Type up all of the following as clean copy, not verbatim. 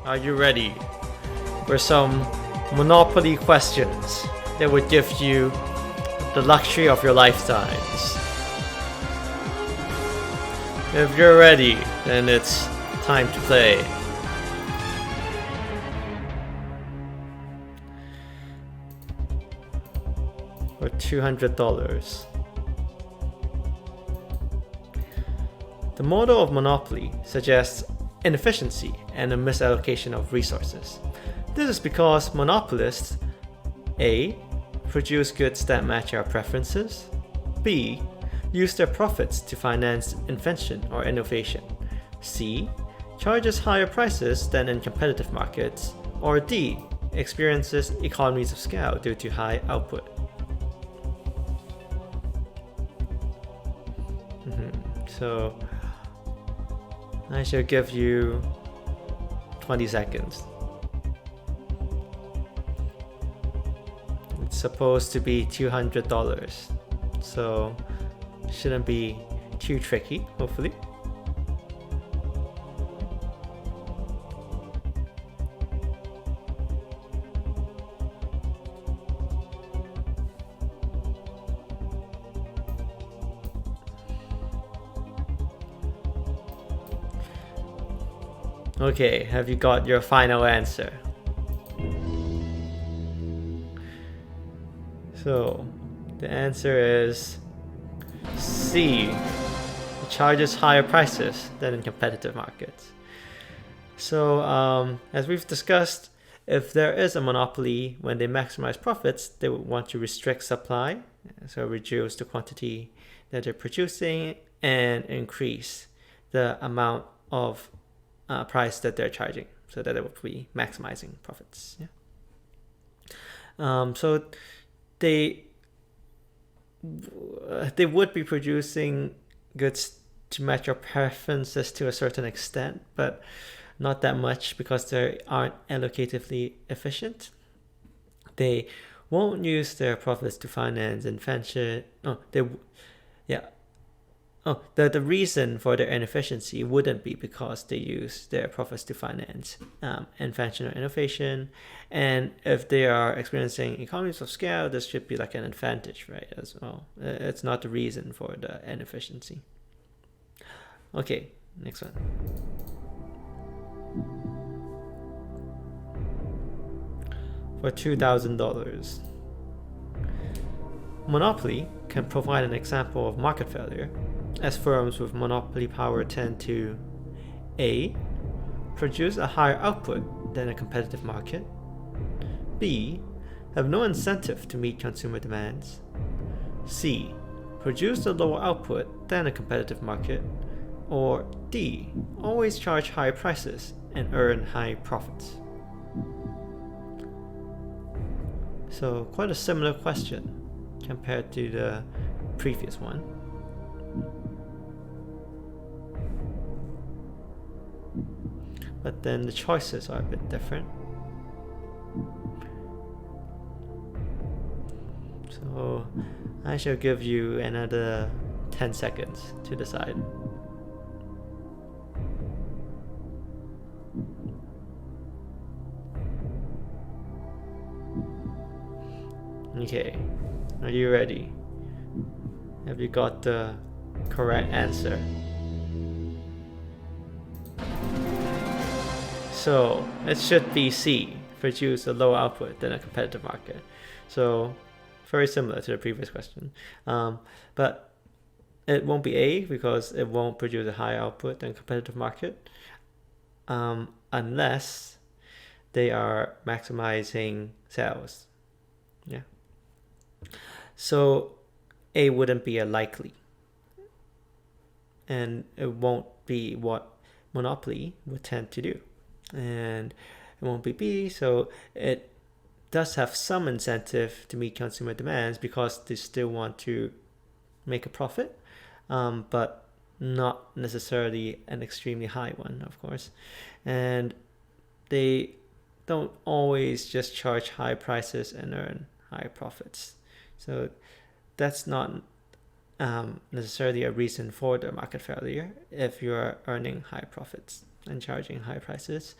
Are you ready for some Monopoly questions that would give you the luxury of your lifetimes? If you're ready, then it's time to play. For $200. The model of monopoly suggests inefficiency and a misallocation of resources. This is because monopolists A. Produce goods that match our preferences, B. Use their profits to finance invention or innovation, C. Charges higher prices than in competitive markets, or D. Experiences economies of scale due to high output. So I shall give you 20 seconds. It's supposed to be $200, so shouldn't be too tricky, hopefully. Okay, have you got your final answer? So, the answer is C. It charges higher prices than in competitive markets. So, as we've discussed, if there is a monopoly, when they maximize profits, they would want to restrict supply, so reduce the quantity that they're producing and increase the amount of price that they're charging, so that it would be maximizing profits. So they would be producing goods to match your preferences to a certain extent, but not that much because they aren't allocatively efficient. They won't use their profits to finance invention. The reason for their inefficiency wouldn't be because they use their profits to finance invention or innovation. And if they are experiencing economies of scale, this should be like an advantage, right, as well. It's not the reason for the inefficiency. Okay, next one. For $2,000. Monopoly can provide an example of market failure, as firms with monopoly power tend to A. Produce a higher output than a competitive market, B. Have no incentive to meet consumer demands, C. Produce a lower output than a competitive market, or D. Always charge high prices and earn high profits. So quite a similar question compared to the previous one. But then the choices are a bit different. So I shall give you another 10 seconds to decide. Okay, are you ready? Have you got the correct answer? So it should be C, produce a lower output than a competitive market. So very similar to the previous question. But it won't be A because it won't produce a higher output than competitive market unless they are maximizing sales. Yeah. So A wouldn't be a likely, and it won't be what monopoly would tend to do, and it won't be B. So it does have some incentive to meet consumer demands because they still want to make a profit, but not necessarily an extremely high one, of course. And they don't always just charge high prices and earn high profits. So that's not necessarily a reason for the market failure if you're earning high profits. and charging high prices,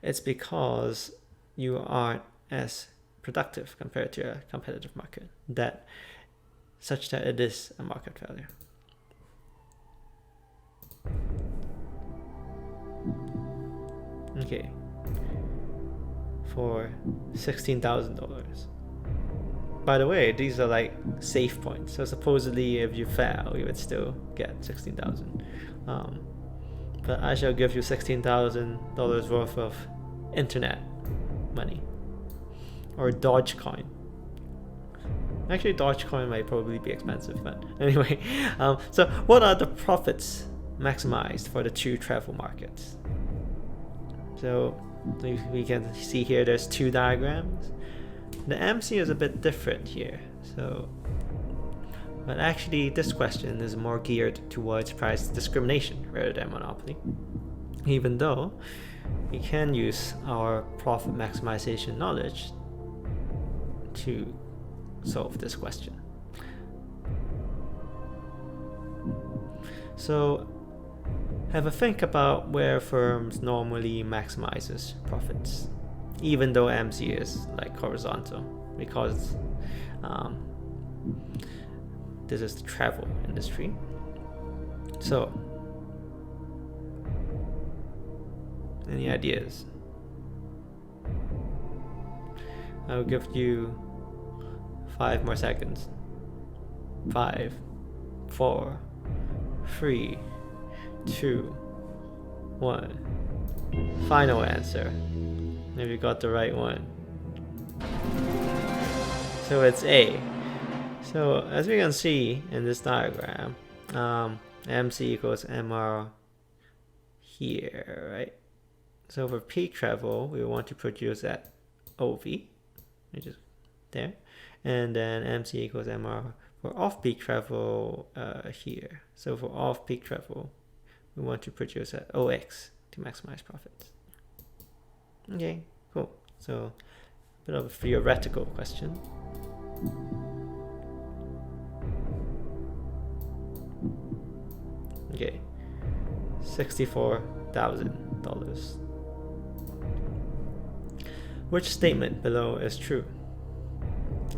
it's because you aren't as productive compared to a competitive market, such that it is a market failure. Okay, for $16,000. By the way, these are like safe points. So supposedly, if you fail, you would still get 16,000. But I shall give you $16,000 worth of internet money, or Dogecoin. Actually, Dogecoin might probably be expensive, but anyway. So what are the profits maximized for the two travel markets? So we can see here there's two diagrams. The MC is a bit different here, but actually this question is more geared towards price discrimination rather than monopoly, even though we can use our profit maximization knowledge to solve this question. So have a think about where firms normally maximizes profits, even though MC is like horizontal, because this is the travel industry. So any ideas? I'll give you 5 more seconds. 5, 4, 3, 2, 1. Final answer. If you got the right one. So it's A. So as we can see in this diagram, MC equals MR here, right? So for peak travel, we want to produce at OV, which is there. And then MC equals MR for off-peak travel here. So for off-peak travel, we want to produce at OX to maximize profits. Okay, cool. So a bit of a theoretical question. Okay, $64,000. Which statement below is true?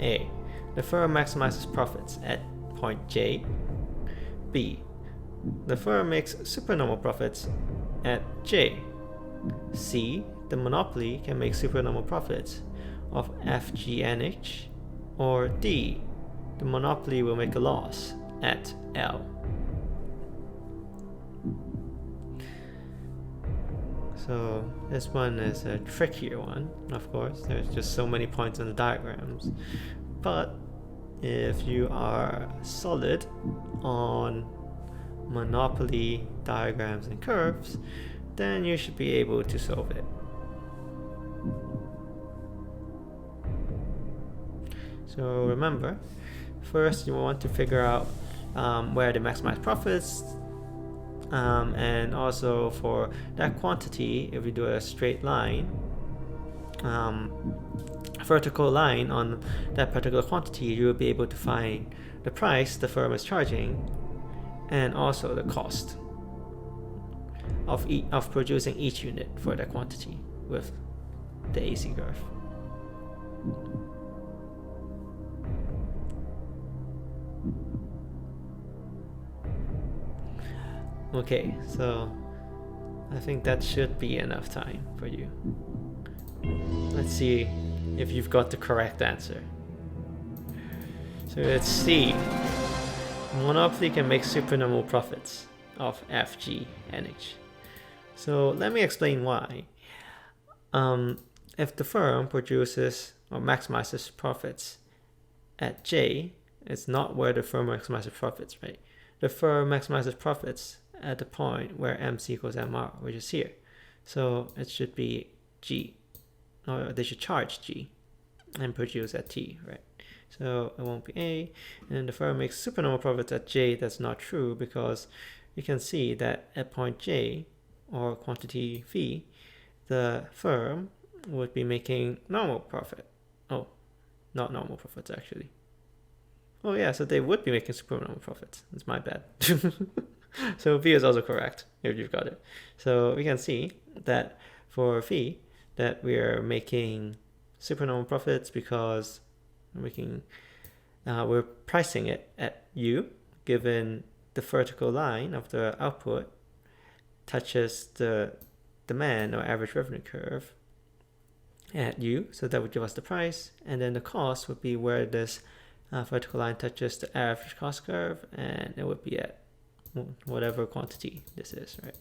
A. The firm maximizes profits at point J. B. The firm makes supernormal profits at J. C. The monopoly can make supernormal profits of FGNH. Or D. The monopoly will make a loss at L. So this one is a trickier one, of course. There's just so many points on the diagrams. But if you are solid on monopoly diagrams and curves, then you should be able to solve it. So remember, first you want to figure out where to maximize profits, and also for that quantity, if we do a straight line, vertical line on that particular quantity, you will be able to find the price the firm is charging and also the cost of producing each unit for that quantity with the AC curve. Okay, so I think that should be enough time for you. Let's see if you've got the correct answer. So it's C. Monopoly can make supernormal profits of FGNH. So let me explain why. If the firm produces or maximizes profits at J, it's not where the firm maximizes profits, right? The firm maximizes profits at the point where MC equals MR, which is here. So it should be G, or they should charge G and produce at T, right? So it won't be A. And the firm makes supernormal profits at J. That's not true, because you can see that at point J, or quantity V, the firm would be making normal profit. Oh, not normal profits actually. Oh yeah, so they would be making supernormal profits. It's my bad. So B is also correct if you've got it. So we can see that for phi that we are making supernormal profits because we're pricing it at U, given the vertical line of the output touches the demand or average revenue curve at U, so that would give us the price, and then the cost would be where this vertical line touches the average cost curve, and it would be at whatever quantity this is, right?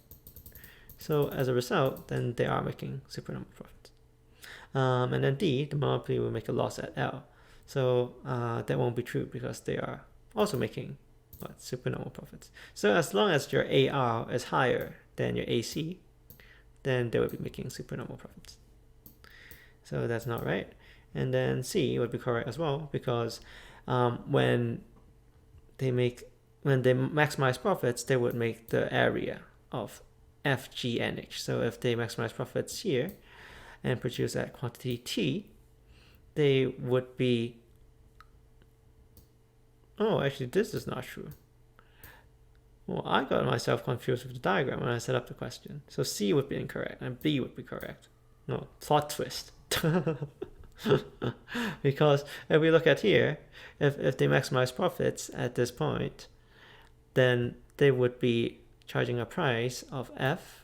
So as a result, then they are making supernormal profits. And then D, the monopoly will make a loss at L. So that won't be true because they are also making supernormal profits. So as long as your AR is higher than your AC, then they will be making supernormal profits. So that's not right. And then C would be correct as well, because when they maximize profits, they would make the area of FGNH. So if they maximize profits here and produce at quantity T, they would be, oh, actually this is not true. Well, I got myself confused with the diagram when I set up the question. So C would be incorrect and B would be correct. No, plot twist. Because if we look at here, if they maximize profits at this point, then they would be charging a price of F,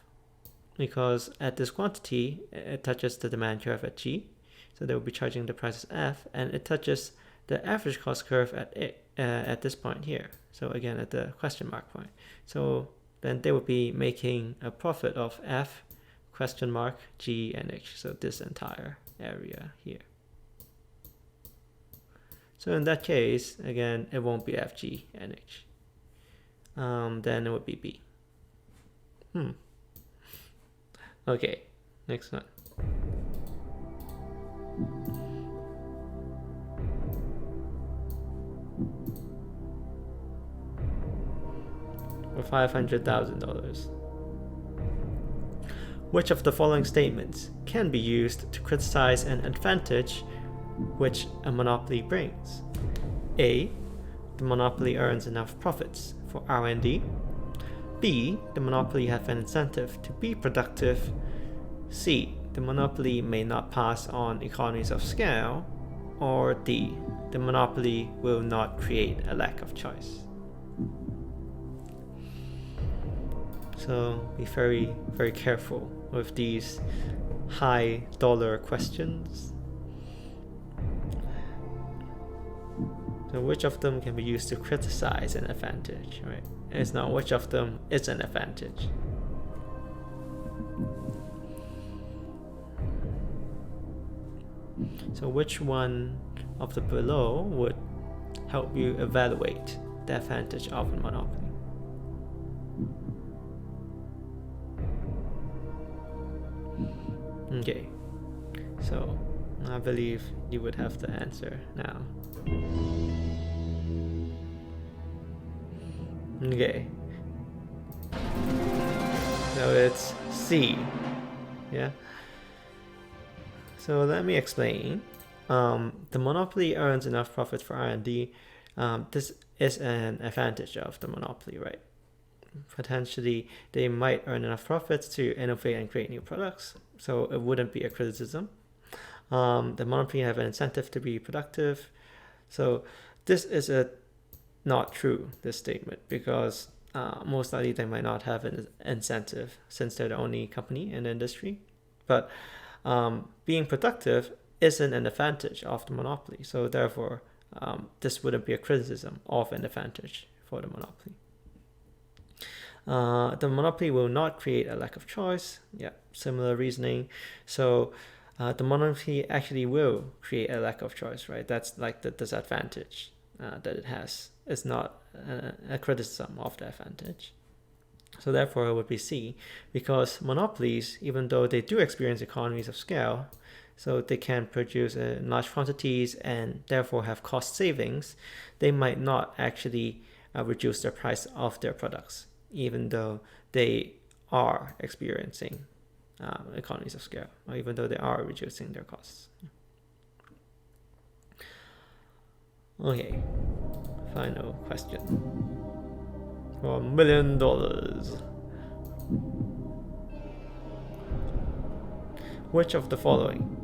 because at this quantity it touches the demand curve at G, so they will be charging the price as F, and it touches the average cost curve at this point here, so again at the question mark point. So then they would be making a profit of F question mark G and H, so this entire area here. So in that case, again, it won't be F, G, and H. Then it would be B. Okay, next one. For $500,000. Which of the following statements can be used to criticize an advantage which a monopoly brings? A, the monopoly earns enough profits for R&D. B, the monopoly has an incentive to be productive. C, the monopoly may not pass on economies of scale. Or D, the monopoly will not create a lack of choice. So be very, very careful with these high dollar questions. So which of them can be used to criticize an advantage, right? It's not which of them is an advantage. So which one of the below would help you evaluate the advantage of a monopoly? Okay, so I believe you would have the answer now. Okay, so it's C. Yeah. So let me explain. The monopoly earns enough profit for R&D. This is an advantage of the monopoly, right? Potentially, they might earn enough profits to innovate and create new products, so it wouldn't be a criticism. The monopoly have an incentive to be productive. So this is not true, this statement, because most likely they might not have an incentive since they're the only company in the industry. But being productive isn't an advantage of the monopoly. So therefore, this wouldn't be a criticism of an advantage for the monopoly. The monopoly will not create a lack of choice. Yeah, similar reasoning. So the monopoly actually will create a lack of choice, right? That's like the disadvantage that it has. It's not a criticism of the advantage. So therefore it would be C, because monopolies, even though they do experience economies of scale, so they can produce in large quantities and therefore have cost savings, they might not actually reduce the price of their products, even though they are experiencing economies of scale, or even though they are reducing their costs. Okay, final question. for $1 million. Which of the following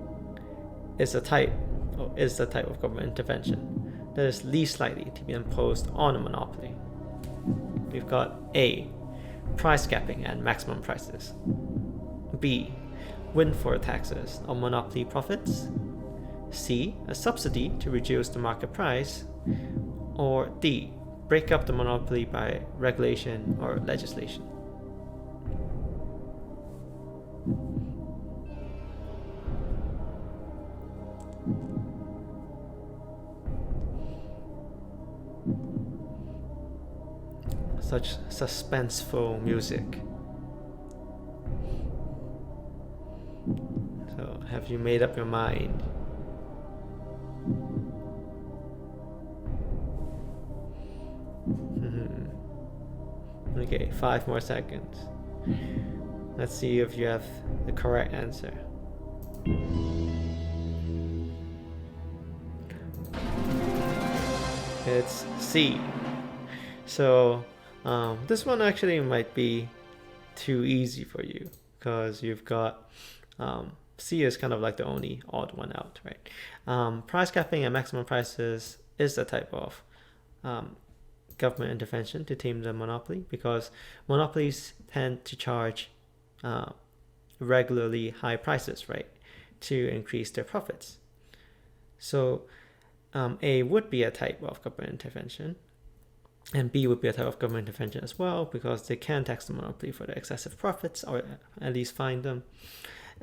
is the type of government intervention that is least likely to be imposed on a monopoly? We've got A, price capping and maximum prices. B, windfall taxes on monopoly profits. C, a subsidy to reduce the market price. Or D, break up the monopoly by regulation or legislation. Such suspenseful music. So, have you made up your mind? Okay, 5 more seconds. Let's see if you have the correct answer. It's C. So this one actually might be too easy for you because you've got C is kind of like the only odd one out, right? Price capping and maximum prices is a type of government intervention to tame the monopoly, because monopolies tend to charge regularly high prices, right, to increase their profits. So A would be a type of government intervention, and B would be a type of government intervention as well, because they can tax the monopoly for their excessive profits, or at least fine them.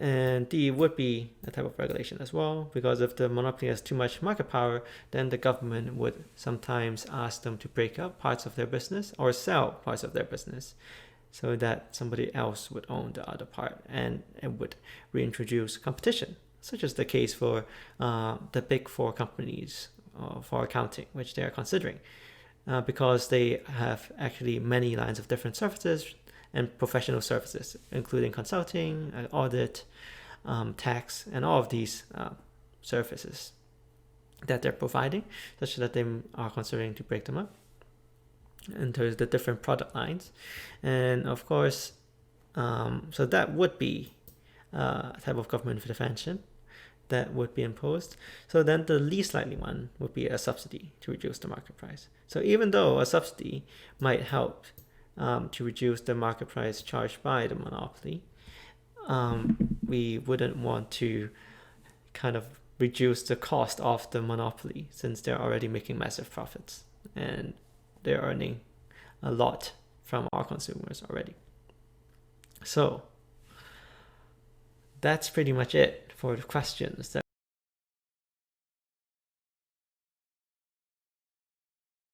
And D would be a type of regulation as well, because if the monopoly has too much market power, then the government would sometimes ask them to break up parts of their business or sell parts of their business so that somebody else would own the other part, and it would reintroduce competition, such as the case for the big 4 companies for accounting, which they are considering, because they have actually many lines of different services and professional services, including consulting, audit, tax, and all of these services that they're providing, such that they are considering to break them up into the different product lines. And of course, so that would be a type of government intervention that would be imposed. So then the least likely one would be a subsidy to reduce the market price. So even though a subsidy might help to reduce the market price charged by the monopoly, we wouldn't want to kind of reduce the cost of the monopoly, since they're already making massive profits and they're earning a lot from our consumers already. So that's pretty much it for the questions that